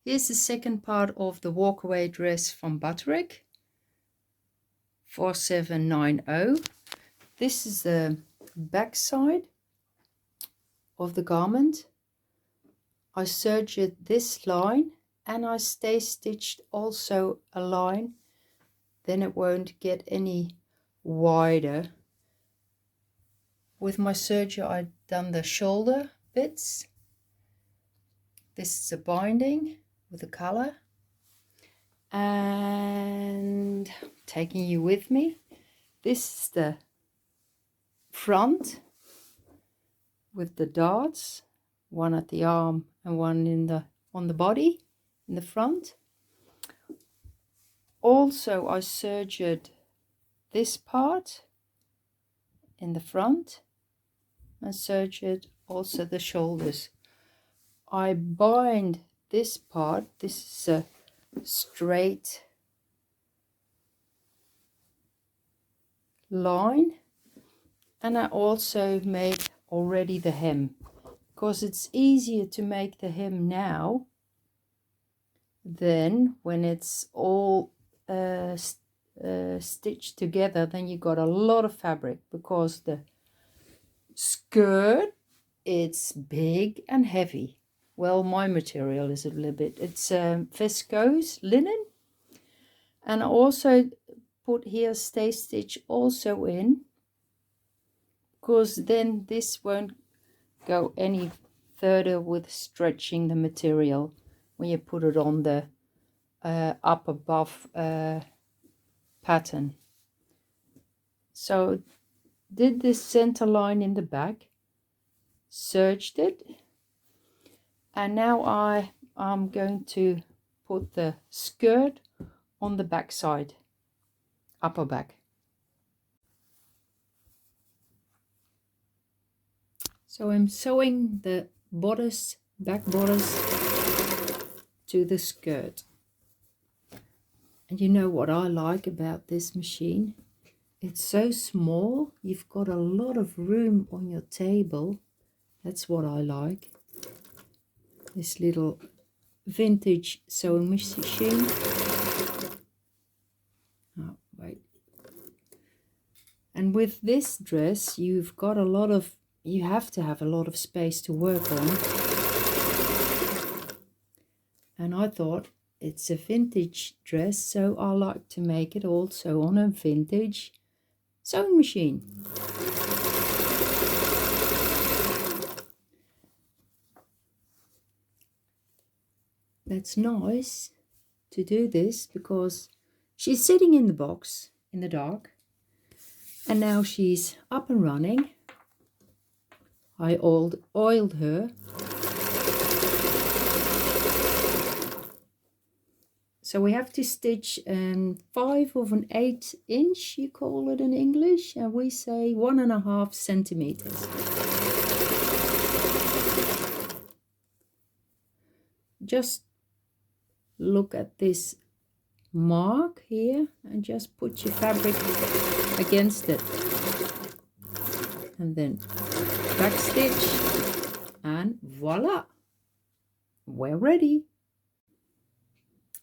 Here's the second part of the Walkaway dress from Butterick, 4790. This is the back side of the garment. I serged this line and I stay stitched also a line, then it won't get any wider. With my serger I've done the shoulder bits. This is a binding with the color, and taking you with me, this is the front with the darts, one at the arm and one in the on the body in the front. Also I serged this part in the front and serged also the shoulders. I bind this part, this is a straight line, and I also made already the hem, because it's easier to make the hem now than when it's all stitched together. Then you got a lot of fabric, because the skirt, it's big and heavy. Well, my material is a little bit, it's viscose linen, and I also put here stay stitch also in, because then this won't go any further with stretching the material when you put it on the up above pattern. So did this center line in the back, serged it, and now I'm going to put the skirt on the back side, upper back. So I'm sewing the bodice, back bodice, to the skirt. And you know what I like about this machine? It's so small, you've got a lot of room on your table. That's what I like. This little vintage sewing machine. Oh, wait. And with this dress, you've got a lot of, you have to have a lot of space to work on. And I thought, it's a vintage dress, so I like to make it also on a vintage sewing machine. That's nice to do this, because she's sitting in the box in the dark, and now she's up and running. I oiled her. So we have to stitch 5 of an 8 inch, you call it in English, and we say 1.5 centimeters. Just look at this mark here and just put your fabric against it, and then back stitch, and voila, we're ready.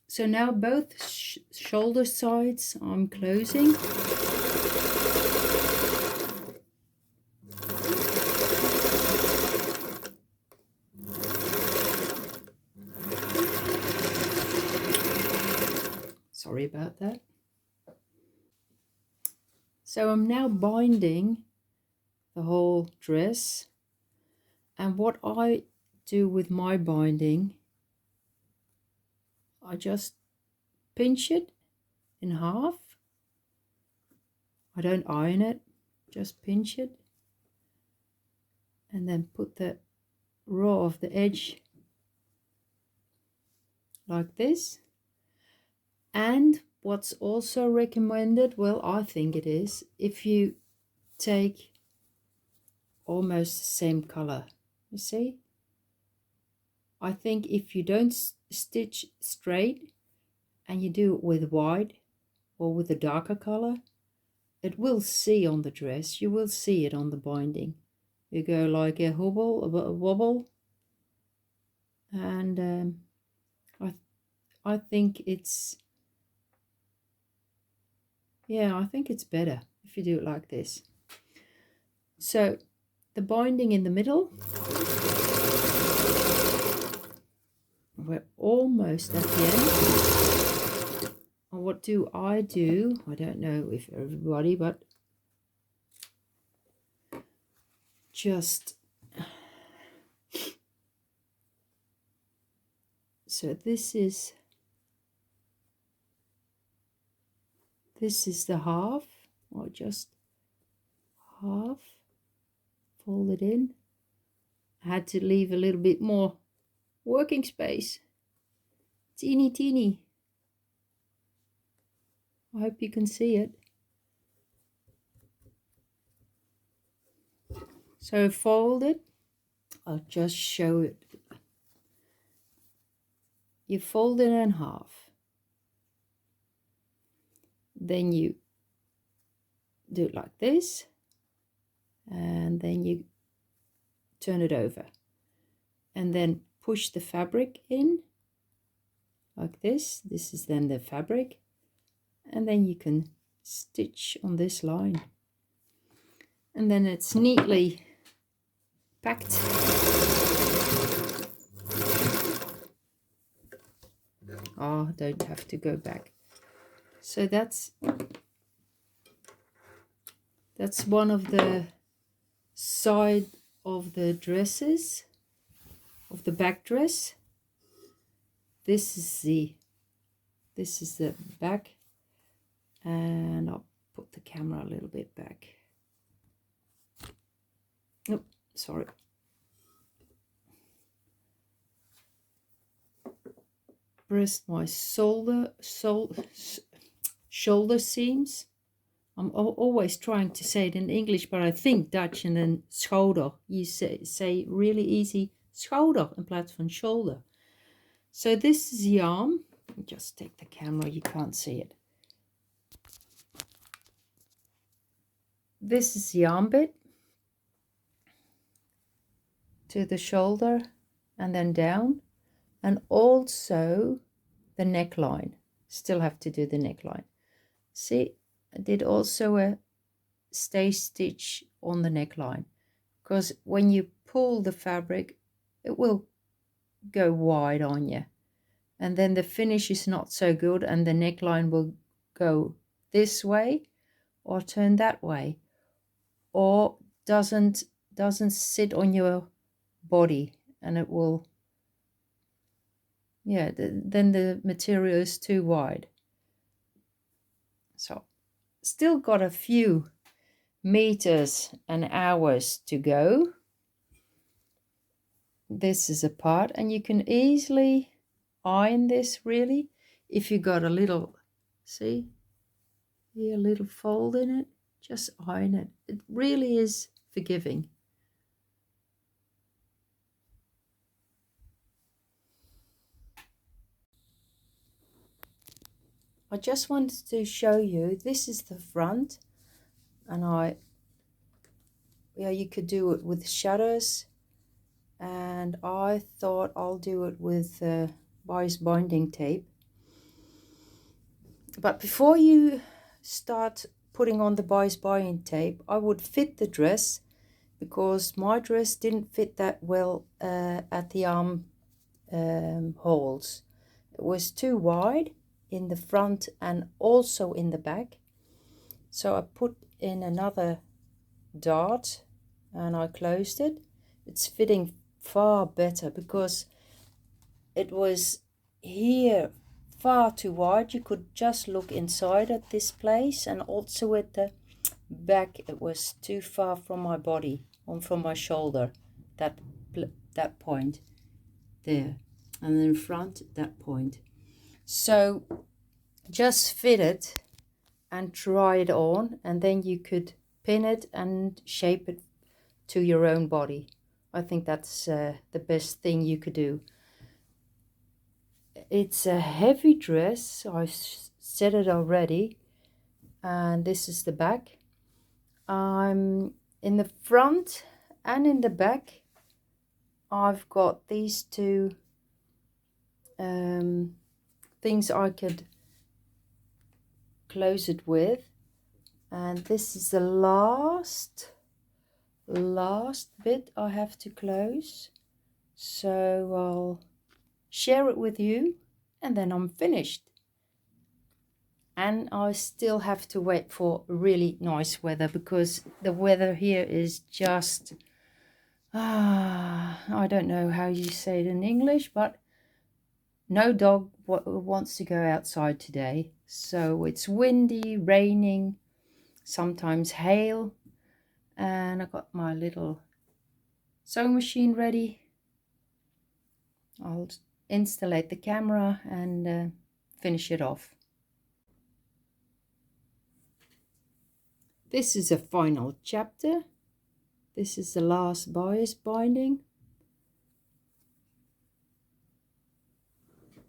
So now both shoulder sides I'm closing. Sorry about that. So I'm now binding the whole dress, and what I do with my binding, I just pinch it in half. I don't iron it, just pinch it, and then put the raw of the edge like this. And what's also recommended, well, I think it is, if you take almost the same color, you see, I think if you don't stitch straight and you do it with white or with a darker color, it will see on the dress, you will see it on the binding. You go like a wobble, and I think it's, yeah, I think it's better if you do it like this. So the binding in the middle, we're almost at the end. And what do? I don't know if everybody, but just, so this is the half, or just half, fold it in. I had to leave a little bit more working space, teeny. I hope you can see it. So fold it. I'll just show it. You fold it in half. Then you do it like this. And then you turn it over. And then push the fabric in like this. This is then the fabric. And then you can stitch on this line. And then it's neatly packed. Oh, don't have to go back. So that's one of the side of the dresses, of the back dress. This is the back, and I'll put the camera a little bit back. Oh, sorry. Breast, my shoulder seams. I'm always trying to say it in English, but I think Dutch, and then schouder. You say really easy schouder in plaats van shoulder. So this is the arm. Just take the camera, you can't see it. This is the arm bit to the shoulder and then down, and also the neckline. Still have to do the neckline. See, I did also a stay stitch on the neckline, because when you pull the fabric, it will go wide on you, and then the finish is not so good, and the neckline will go this way or turn that way, or doesn't sit on your body, and it will, yeah, then the material is too wide. So still got a few meters and hours to go. This is a part, and you can easily iron this, really, if you got a little, see here, a little fold in it, just iron it. It really is forgiving. I just wanted to show you, this is the front, and you could do it with shutters, and I thought I'll do it with bias binding tape. But before you start putting on the bias binding tape, I would fit the dress, because my dress didn't fit that well at the arm holes. It was too wide in the front and also in the back. So I put in another dart and I closed it. It's fitting far better, because it was here far too wide. You could just look inside at this place, and also at the back it was too far from my body, from my shoulder, that point there, and then front, that point. So just fit it and try it on, and then you could pin it and shape it to your own body. I think that's the best thing you could do. It's a heavy dress, I said it already, and this is the back. In the front and in the back, I've got these two things I could close it with. And this is the last bit I have to close. So I'll share it with you and then I'm finished. And I still have to wait for really nice weather, because the weather here is just, I don't know how you say it in English, but no dog wants to go outside today. So it's windy, raining, sometimes hail. And I got my little sewing machine ready. I'll install the camera and finish it off. This is a final chapter. This is the last bias binding.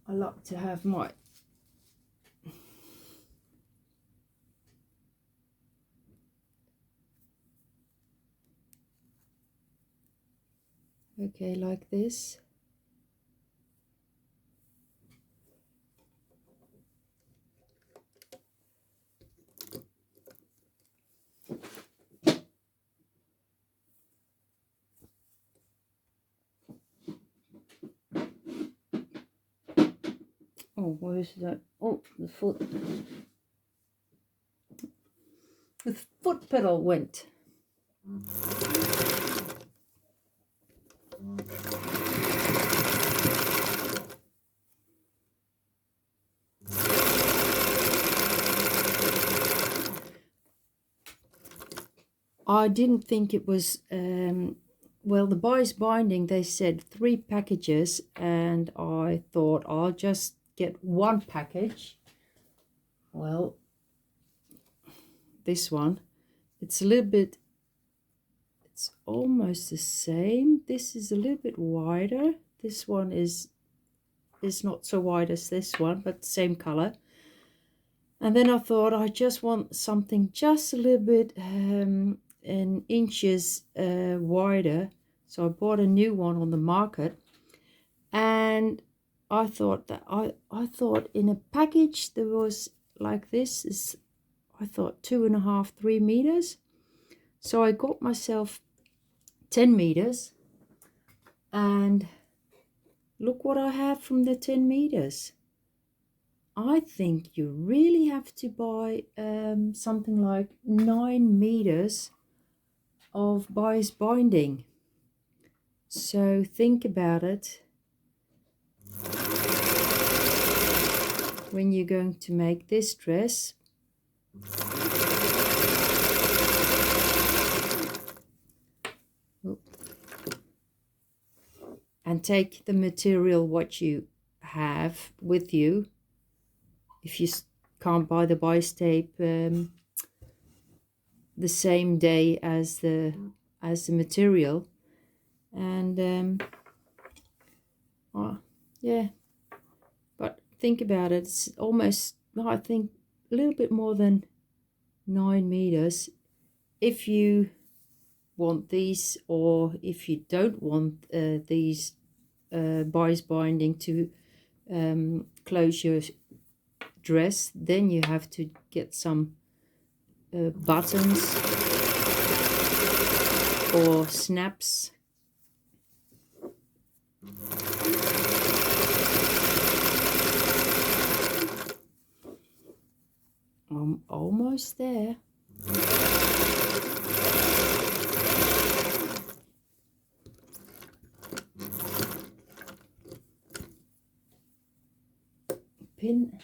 I like to have my like this. Oh, where is that? Oh, the foot. The foot pedal went. I didn't think it was, well, the bias binding, they said 3 packages, and I thought I'll just get 1 package. Well, this one, it's a little bit, it's almost the same. This is a little bit wider. This one is not so wide as this one, but same color. And then I thought I just want something just a little bit in inches wider. So I bought a new one on the market, and I thought that I thought in a package there was like this is, I thought 2.5, 3 meters. So I got myself 10 meters, and look what I have from the 10 meters. I think you really have to buy something like 9 meters of bias binding. So think about it when you're going to make this dress. And take the material what you have with you. If you can't buy the bias tape the same day as the material, and yeah, but think about it, it's almost, I think, a little bit more than 9 meters if you want these, or if you don't want these bias binding to close your dress, then you have to get some buttons or snaps. I'm almost there. Pin.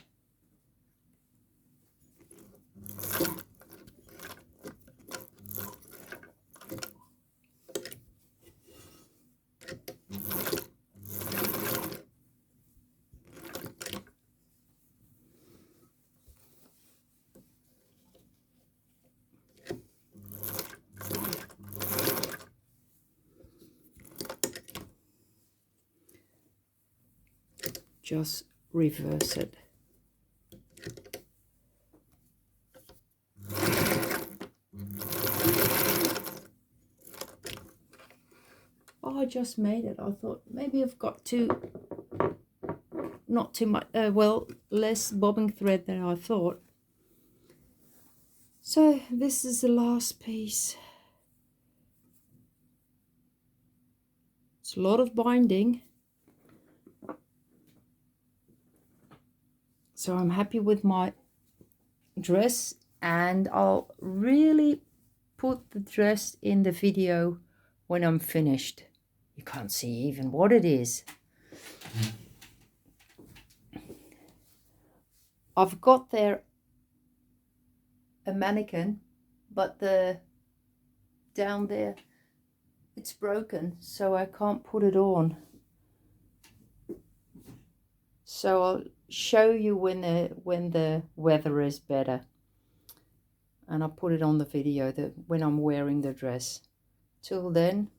Just reverse it. Oh, I just made it. I thought maybe I've got to not too much, well, less bobbing thread than I thought. So this is the last piece. It's a lot of binding. So I'm happy with my dress, and I'll really put the dress in the video when I'm finished. You can't see even what it is. I've got there a mannequin, but the down there it's broken, so I can't put it on. So I'll show you when the weather is better, and I'll put it on the video that when I'm wearing the dress. Till then,